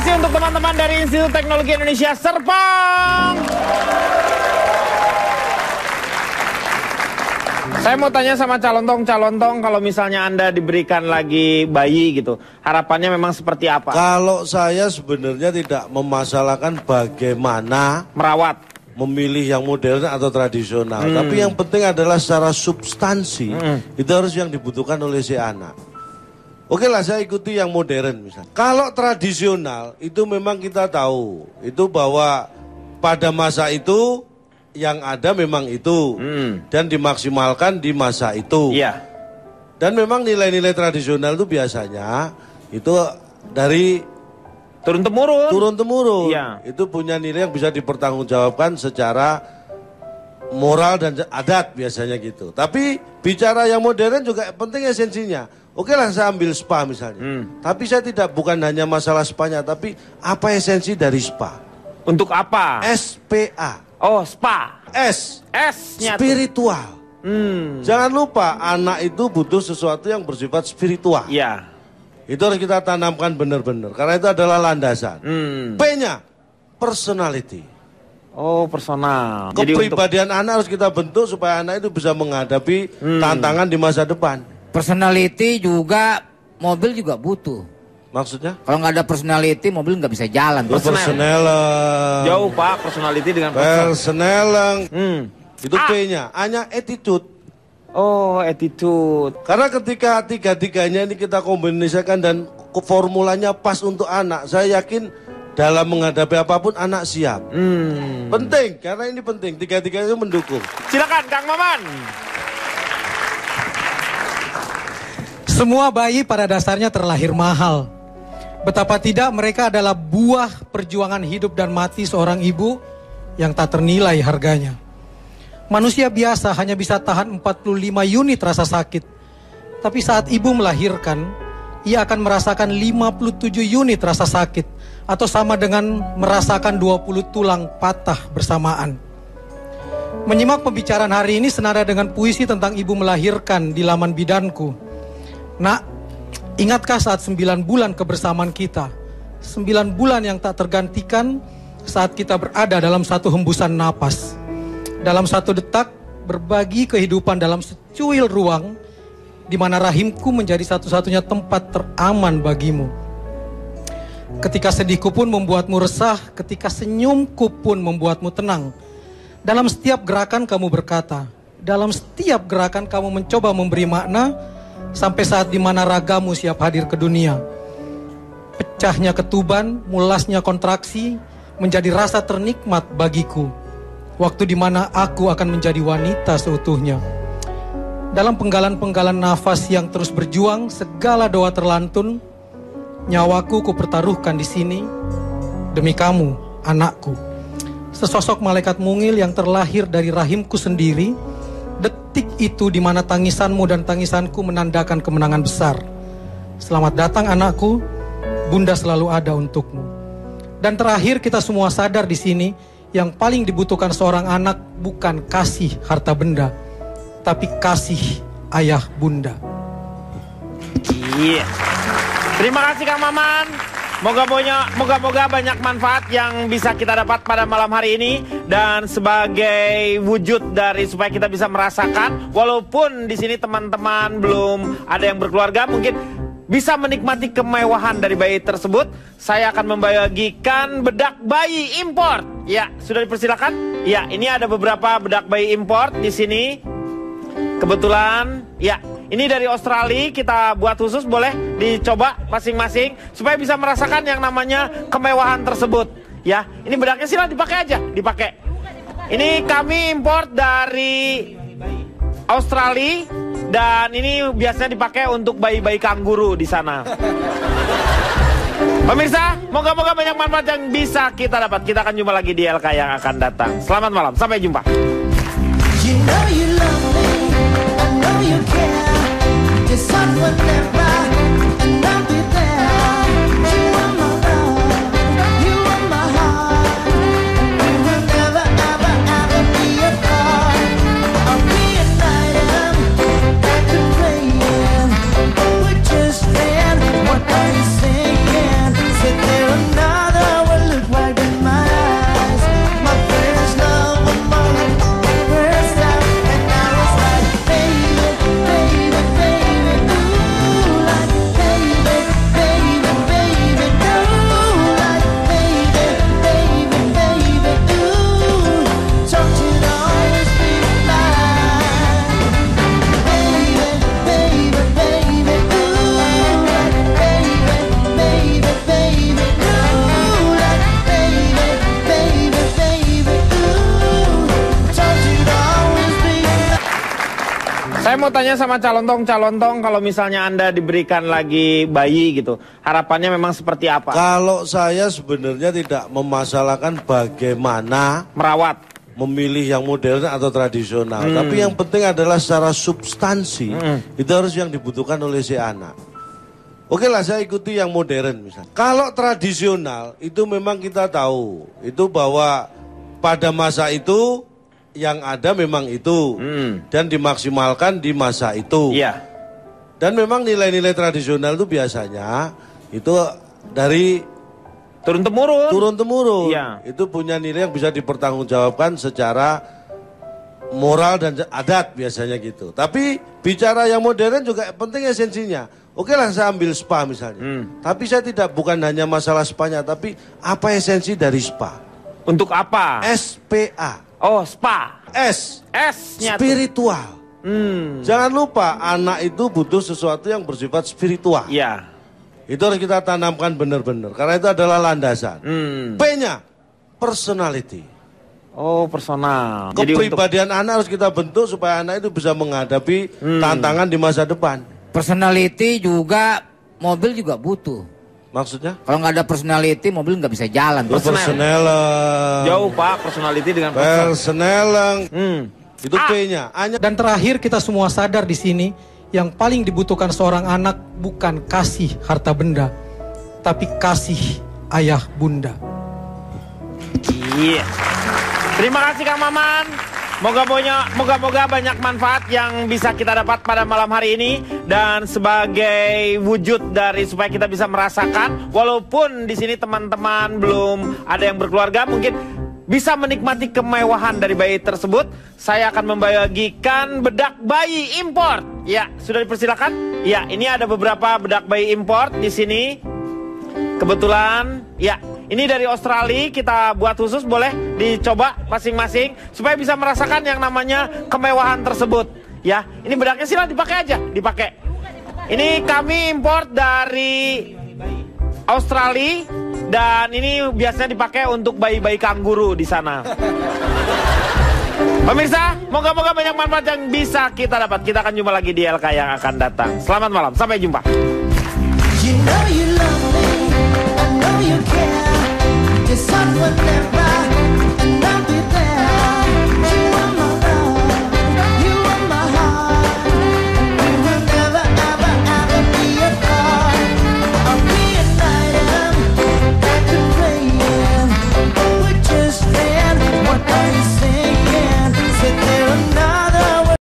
kasih untuk teman-teman dari Institut Teknologi Indonesia Serpong. Saya mau tanya sama calon tong, kalau misalnya Anda diberikan lagi bayi gitu, harapannya memang seperti apa? Kalau saya sebenarnya tidak memasalahkan bagaimana merawat, memilih yang modern atau tradisional. Tapi yang penting adalah secara substansi, itu harus yang dibutuhkan oleh si anak. Oke lah, saya ikuti yang modern misalnya. Kalau tradisional, itu memang kita tahu, itu bahwa pada masa itu, yang ada memang itu dan dimaksimalkan di masa itu. Iya. Dan memang nilai-nilai tradisional itu biasanya itu dari turun temurun. Turun temurun. Iya. Itu punya nilai yang bisa dipertanggungjawabkan secara moral dan adat biasanya gitu. Tapi bicara yang modern juga penting esensinya. Oke lah, saya ambil spa misalnya. Tapi saya bukan hanya masalah spanya, tapi apa esensi dari spa? Untuk apa? SPA. Oh, spa. S-nya spiritual. Jangan lupa, anak itu butuh sesuatu yang bersifat spiritual. Iya. Itu harus kita tanamkan benar-benar, karena itu adalah landasan. P-nya, personality. Oh, personal. Kepribadian anak harus kita bentuk supaya anak itu bisa menghadapi tantangan di masa depan. Personality juga, mobil juga butuh. Maksudnya? Kalau nggak ada personality, mobil nggak bisa jalan. Personality. Jauh Pak, personality dengan personality. Itu P-nya. A-nya attitude. Oh, attitude. Karena ketika tiga-tiganya ini kita kombinasikan dan formulanya pas untuk anak, saya yakin dalam menghadapi apapun anak siap. Penting, karena ini penting. Tiga-tiganya itu mendukung. Silakan Kang Maman. Semua bayi pada dasarnya terlahir mahal. Betapa tidak mereka adalah buah perjuangan hidup dan mati seorang ibu yang tak ternilai harganya. Manusia biasa hanya bisa tahan 45 unit rasa sakit. Tapi saat ibu melahirkan, ia akan merasakan 57 unit rasa sakit. Atau sama dengan merasakan 20 tulang patah bersamaan. Menyimak pembicaraan hari ini senada dengan puisi tentang ibu melahirkan di laman bidanku. Nak, ingatkah saat 9 bulan kebersamaan kita? 9 bulan yang tak tergantikan saat kita berada dalam satu hembusan napas. Dalam satu detak berbagi kehidupan dalam secuil ruang di mana rahimku menjadi satu-satunya tempat teraman bagimu. Ketika sedihku pun membuatmu resah, ketika senyumku pun membuatmu tenang. Dalam setiap gerakan kamu berkata, dalam setiap gerakan kamu mencoba memberi makna, sampai saat dimana ragamu siap hadir ke dunia. Pecahnya ketuban, mulasnya kontraksi, menjadi rasa ternikmat bagiku. Waktu dimana aku akan menjadi wanita seutuhnya. Dalam penggalan-penggalan nafas yang terus berjuang, segala doa terlantun, nyawaku kupertaruhkan di sini, demi kamu, anakku. Sesosok malaikat mungil yang terlahir dari rahimku sendiri, detik itu di mana tangisanmu dan tangisanku menandakan kemenangan besar. Selamat datang anakku, Bunda selalu ada untukmu. Dan terakhir kita semua sadar di sini, yang paling dibutuhkan seorang anak bukan kasih harta benda, tapi kasih ayah bunda. Iya. Terima kasih Kang Maman. Moga-moga banyak manfaat yang bisa kita dapat pada malam hari ini. Dan sebagai wujud dari supaya kita bisa merasakan, walaupun di sini teman-teman belum ada yang berkeluarga, mungkin bisa menikmati kemewahan dari bayi tersebut. Saya akan membagikan bedak bayi import. Ya, sudah dipersilakan. Ya, ini ada beberapa bedak bayi import di sini. Kebetulan, ya. Ini dari Australia, kita buat khusus, boleh dicoba masing-masing supaya bisa merasakan yang namanya kemewahan tersebut. Ya, ini bedaknya silahkan dipakai aja, dipakai. Ini kami import dari Australia dan ini biasanya dipakai untuk bayi-bayi kanguru di sana. Pemirsa, moga-moga banyak manfaat yang bisa kita dapat. Kita akan jumpa lagi di LK yang akan datang. Selamat malam, sampai jumpa. You know you love me, I know you care. Just whenever, and I'll be there. You are my love, you are my heart. We will never, ever, ever be apart. I'll be an item that you're playing. We're just saying, what are you saying? Sit there and mau tanya sama calontong, kalau misalnya Anda diberikan lagi bayi gitu, harapannya memang seperti apa? Kalau saya sebenarnya tidak memasalahkan bagaimana Merawat. memilih yang modern atau tradisional. Tapi yang penting adalah secara substansi, itu harus yang dibutuhkan oleh si anak. Oke lah, saya ikuti yang modern misalnya. Kalau tradisional, itu memang kita tahu, itu bahwa pada masa itu, yang ada memang itu. Dan dimaksimalkan di masa itu. Iya. Dan memang nilai-nilai tradisional itu biasanya, itu dari Turun-temurun. turun-temurun. Iya. Itu punya nilai yang bisa dipertanggungjawabkan secara moral dan adat biasanya gitu. Tapi bicara yang modern juga penting esensinya. Oke lah, saya ambil spa misalnya. Tapi saya bukan hanya masalah spanya, tapi apa esensi dari spa? Untuk apa? SPA. Oh, spa. S-nya tuh. Spiritual. Jangan lupa, anak itu butuh sesuatu yang bersifat spiritual. Iya. Itu harus kita tanamkan benar-benar. Karena itu adalah landasan. P-nya, personality. Oh, personal. Jadi untuk Kepribadian anak harus kita bentuk supaya anak itu bisa menghadapi tantangan di masa depan. Personality juga, mobil juga butuh. Maksudnya? Kalau nggak ada personality, mobil nggak bisa jalan. Personeleng. jauh Pak, personality dengan personal. Personeleng. Itu P-nya. A-nya Dan terakhir kita semua sadar di sini, yang paling dibutuhkan seorang anak bukan kasih harta benda, tapi kasih ayah bunda. Iya. Terima kasih Kang Maman. Moga-moga banyak manfaat yang bisa kita dapat pada malam hari ini. Dan sebagai wujud dari supaya kita bisa merasakan, walaupun di sini teman-teman belum ada yang berkeluarga, mungkin bisa menikmati kemewahan dari bayi tersebut. Saya akan membagikan bedak bayi import. Ya, sudah dipersilakan. Ya, ini ada beberapa bedak bayi import di sini. Kebetulan, ya, ini dari Australia, kita buat khusus, boleh dicoba masing-masing supaya bisa merasakan yang namanya kemewahan tersebut. Ya, ini bedaknya silakan dipakai aja, dipakai. Ini kami import dari Australia dan ini biasanya dipakai untuk bayi-bayi kanguru di sana. Pemirsa, moga-moga banyak manfaat yang bisa kita dapat. Kita akan jumpa lagi di LK yang akan datang. Selamat malam, sampai jumpa. You know you love